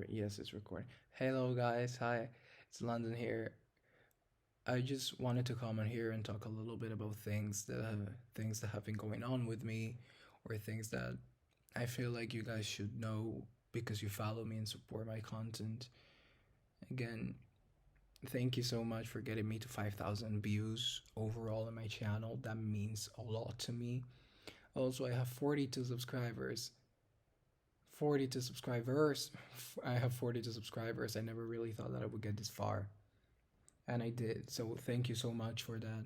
Yes, it's recording. Hello, guys. Hi, it's London here. I just wanted to come on here and talk a little bit about things that have been going on with me, or things that I feel like you guys should know because you follow me and support my content. Again, thank you so much for getting me to 5,000 views overall on my channel. That means a lot to me. Also, I have 42 subscribers. 42 subscribers. I have 42 subscribers. I never really thought that I would get this far, and I did. So thank you so much for that.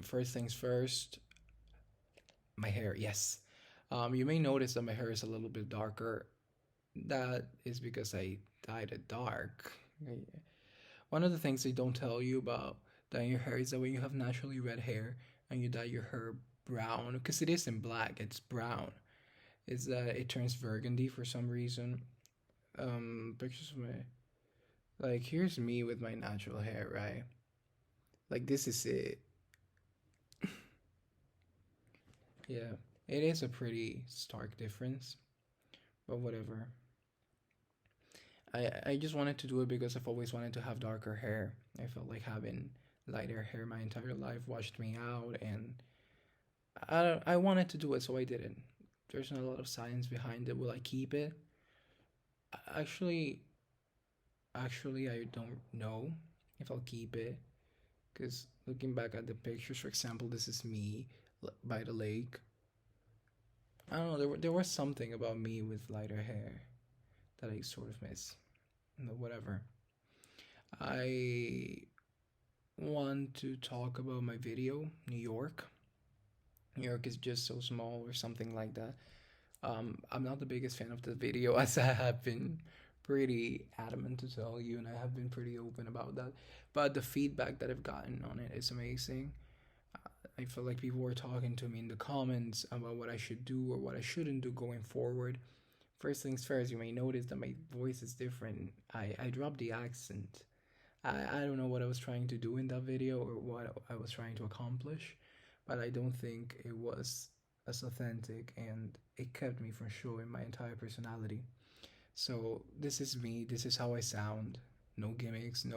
First things first, my hair. Yes. You may notice that my hair is a little bit darker. That is because I dyed it dark. One of the things they don't tell you about dyeing your hair is that when you have naturally red hair and you dye your hair brown, because it isn't black, it's brown, is that it turns burgundy for some reason. Pictures of my, like, here's me with my natural hair, right? Like, this is it. Yeah, it is a pretty stark difference, but whatever. I just wanted to do it because I've always wanted to have darker hair. I felt like having lighter hair my entire life washed me out, and I wanted to do it, so I did it. There's not a lot of science behind it. Will I keep it? Actually, actually, I don't know if I'll keep it, because looking back at the pictures, for example, this is me by the lake. I don't know. There was something about me with lighter hair that I sort of miss. No, whatever. I want to talk about my video, New York. New York is just so small, or something like that. I'm not the biggest fan of the video, as I have been pretty adamant to tell you, and I have been pretty open about that. But the feedback that I've gotten on it is amazing. I feel like people were talking to me in the comments about what I should do or what I shouldn't do going forward. First things first, you may notice that my voice is different. I dropped the accent. I don't know what I was trying to do in that video or what I was trying to accomplish, but I don't think it was as authentic, and it kept me from showing my entire personality. So this is me, this is how I sound. No gimmicks,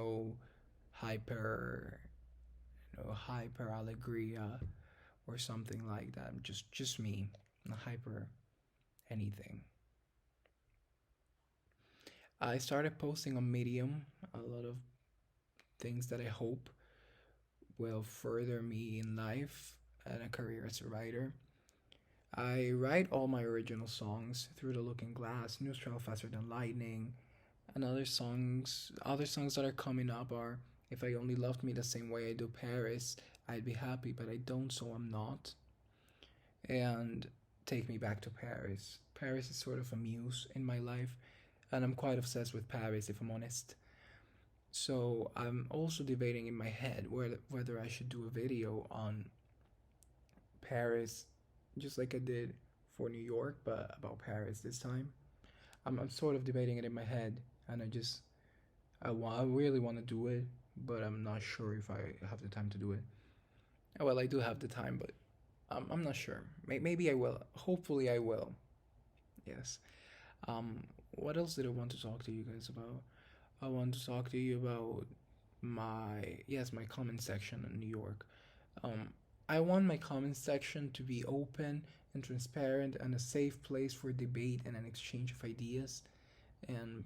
hyper no hyper allegria or something like that. Just me. No hyper anything. I started posting on Medium a lot of things that I hope will further me in life and a career as a writer. I write all my original songs, Through the Looking Glass, News Travel Faster Than Lightning, and other songs that are coming up are If I Only Loved Me the Same Way I Do Paris, I'd Be Happy, but I don't, so I'm not, and Take Me Back to Paris. Paris is sort of a muse in my life, and I'm quite obsessed with Paris, if I'm honest. So I'm also debating in my head whether I should do a video on Paris, just like I did for New York, but about Paris this time. I'm sort of debating it in my head, and I really want to do it, but I'm not sure if I have the time to do it. Well, I do have the time, but I'm not sure. Maybe I will. Hopefully, I will. Yes. What else did I want to talk to you guys about? I want to talk to you about my comment section in New York. Um, I want my comment section to be open and transparent and a safe place for debate and an exchange of ideas. And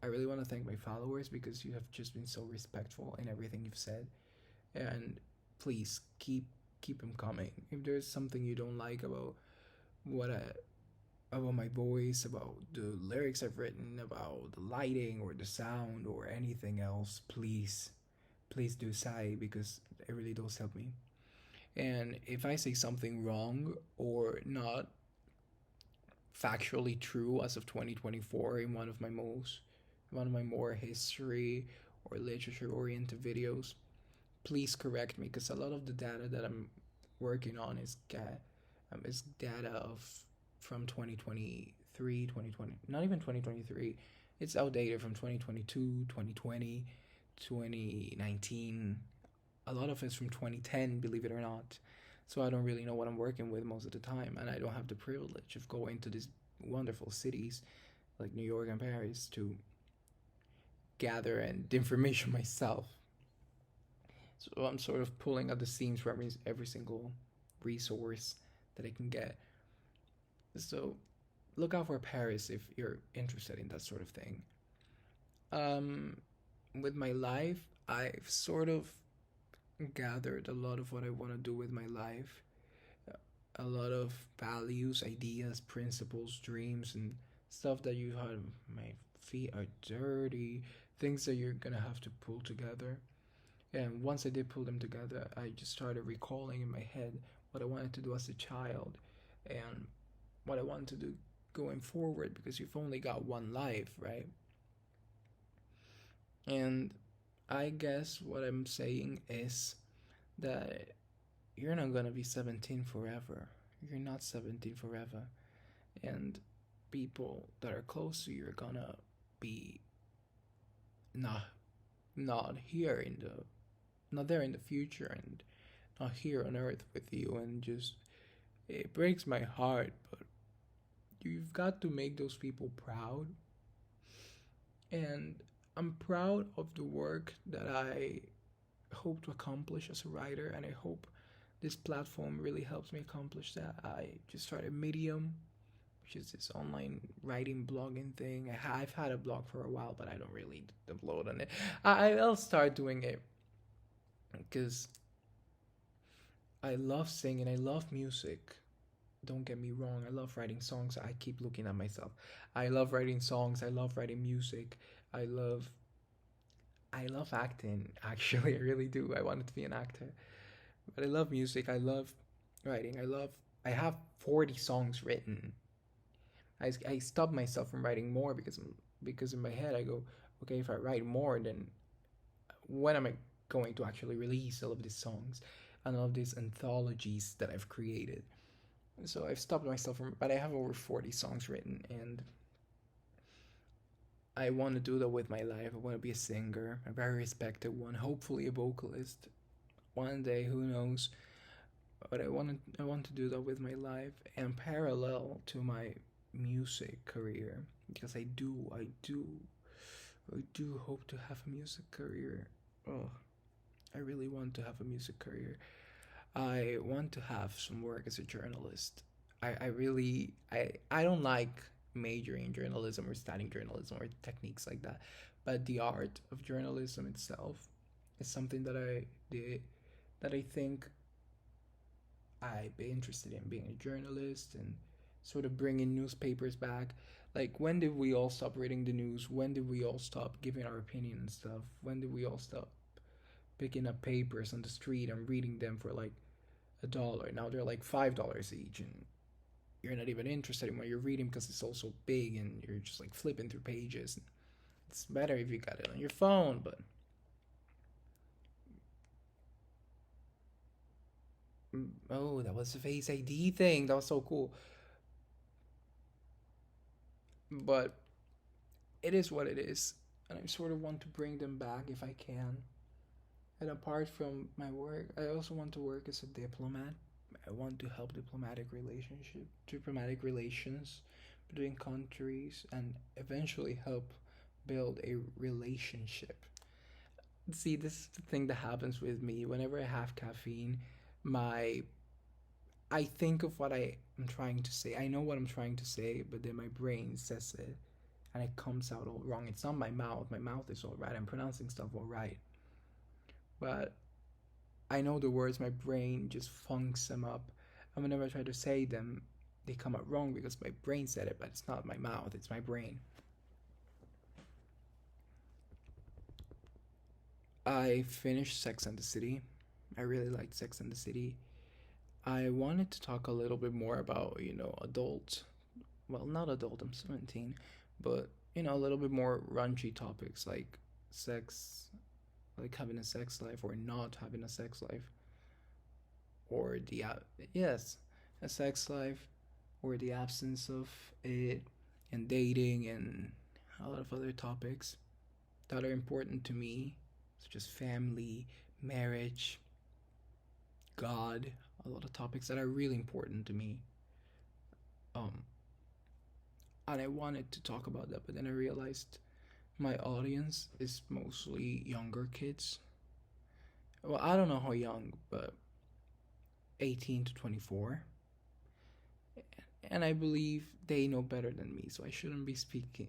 I really want to thank my followers because you have just been so respectful in everything you've said. And please keep them coming. If there's something you don't like what I about my voice, about the lyrics I've written, about the lighting or the sound or anything else, please do say, because it really does help me. And if I say something wrong or not factually true as of 2024 in one of my more history or literature oriented videos, please correct me, because a lot of the data that I'm working on is data of from 2023, 2020, not even 2023. It's outdated from 2022, 2020, 2019. A lot of it's from 2010, believe it or not. So I don't really know what I'm working with most of the time, and I don't have the privilege of going to this wonderful cities like New York and Paris to gather and information myself. So I'm sort of pulling at the seams for every single resource that I can get. So look out for Paris if you're interested in that sort of thing. Um, with my life, I've sort of gathered a lot of what I want to do with my life, a lot of values, ideas, principles, dreams, and stuff that you had. My feet are dirty, things that you're gonna have to pull together. And once I did pull them together, I just started recalling in my head what I wanted to do as a child and what I wanted to do going forward because you've only got one life, right? And I guess what I'm saying is that you're not gonna be 17 forever. You're not 17 forever. And people that are close to you are gonna be not not here in the not there in the future and not here on earth with you, and just it breaks my heart, but you've got to make those people proud. And I'm proud of the work that I hope to accomplish as a writer, and I hope this platform really helps me accomplish that. I just started Medium, which is this online writing blogging thing. I've had a blog for a while, but I don't really upload on it. I'll start doing it because I love singing, I love music. Don't get me wrong, I love writing songs. I keep looking at myself. I love writing songs, I love writing music. I love I love acting. Actually, I really do. I wanted to be an actor. But I love music. I love writing. I have 40 songs written. I stopped myself from writing more because in my head I go, okay, if I write more, then when am I going to actually release all of these songs and all of these anthologies that I've created? So I've stopped myself from, but I have over 40 songs written, and I want to do that with my life. I want to be a singer, a very respected one, hopefully a vocalist. One day, who knows? But I want to do that with my life and parallel to my music career, because I do hope to have a music career. Oh, I really want to have a music career. I want to have some work as a journalist. I don't like majoring in journalism or studying journalism or techniques like that, but the art of journalism itself is something that I think I'd be interested in being a journalist and sort of bringing newspapers back. Like, when did we all stop reading the news? When did we all stop giving our opinion and stuff? When did we all stop picking up papers on the street and reading them for like $1? Now they're like $5 each, and you're not even interested in what you're reading because it's all so big, and you're just like flipping through pages. It's better if you got it on your phone, but oh, that was the Face ID thing. That was so cool. But it is what it is, and I sort of want to bring them back if I can. And apart from my work, I also want to work as a diplomat. I want to help diplomatic relations between countries, and eventually help build a relationship. See, this is the thing that happens with me whenever I have caffeine. My I think of what I am trying to say. I know what I'm trying to say, but then my brain says it and it comes out all wrong. It's not my mouth. My mouth is all right. I'm pronouncing stuff all right. But I know the words, my brain just funks them up. And whenever I try to say them, they come out wrong because my brain said it, but it's not my mouth, it's my brain. I finished Sex and the City. I really liked Sex and the City. I wanted to talk a little bit more about, adult, well, not adult, I'm 17, but, a little bit more raunchy topics like sex, like having a sex life or not having a sex life, or yes, a sex life, or the absence of it, and dating, and a lot of other topics that are important to me, such as family, marriage, God, a lot of topics that are really important to me. Um, and I wanted to talk about that, but then I realized my audience is mostly younger kids. Well, I don't know how young, but 18 to 24. And I believe they know better than me, so I shouldn't be speaking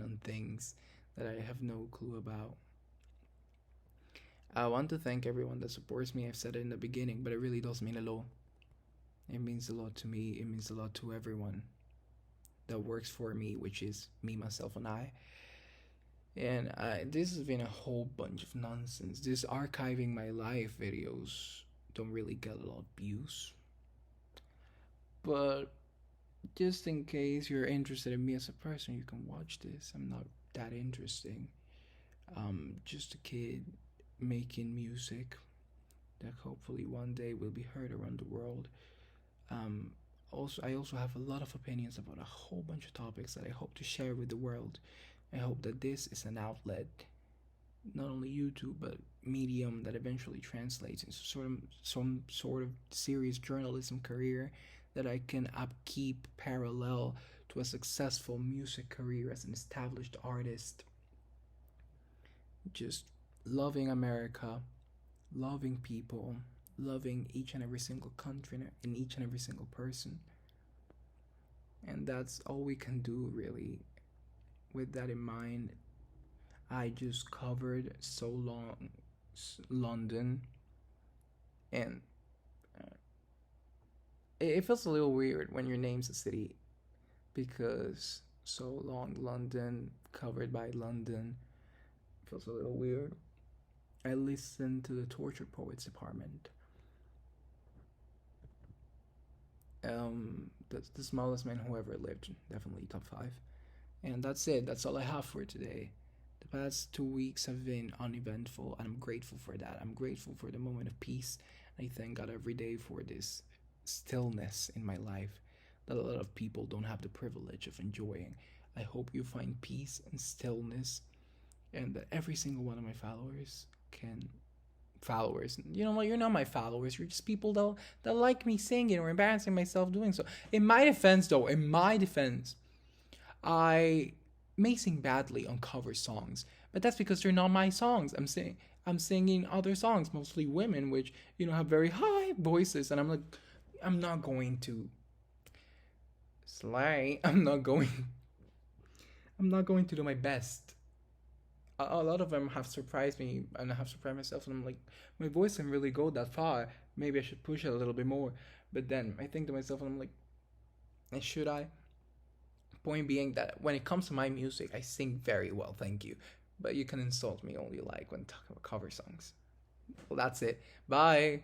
on things that I have no clue about. I want to thank everyone that supports me. I've said it in the beginning, but it really does mean a lot. It means a lot to me. It means a lot to everyone that works for me, which is me, myself, and I. And this has been a whole bunch of nonsense. This archiving my life videos don't really get a lot of views. But just in case you're interested in me as a person, you can watch this. I'm not that interesting. Just a kid making music that hopefully one day will be heard around the world. Um, I also have a lot of opinions about a whole bunch of topics that I hope to share with the world. I hope that this is an outlet, not only YouTube, but medium that eventually translates into some sort of serious journalism career that I can upkeep parallel to a successful music career as an established artist. Just loving America, loving people, loving each and every single country and each and every single person. And that's all we can do, really. With that in mind, I just covered so long London, and uh, it feels a little weird when your name's a city because so long London covered by London feels a little weird. I listened to the Torture Poets Department. That's the smallest man who ever lived, definitely top five. And that's it. That's all I have for today. The past 2 weeks have been uneventful, and I'm grateful for that. I'm grateful for the moment of peace. I thank God every day for this stillness in my life that a lot of people don't have the privilege of enjoying. I hope you find peace and stillness, and that every single one of my followers can followers. You know what? You're not my followers. You're just people that like me singing or embarrassing myself doing so. In my defense, though, in my defense, I may sing badly on cover songs, but that's because they're not my songs. I'm singing other songs, mostly women, which have very high voices, and I'm not going to slay. I'm not going to do my best. A lot of them have surprised me, and I have surprised myself, and I'm like, my voice can really go that far. Maybe I should push it a little bit more. But then I think to myself, and I'm like, should I? Point being that when it comes to my music, I sing very well, thank you. But you can insult me only like when talking about cover songs. Well, that's it. Bye.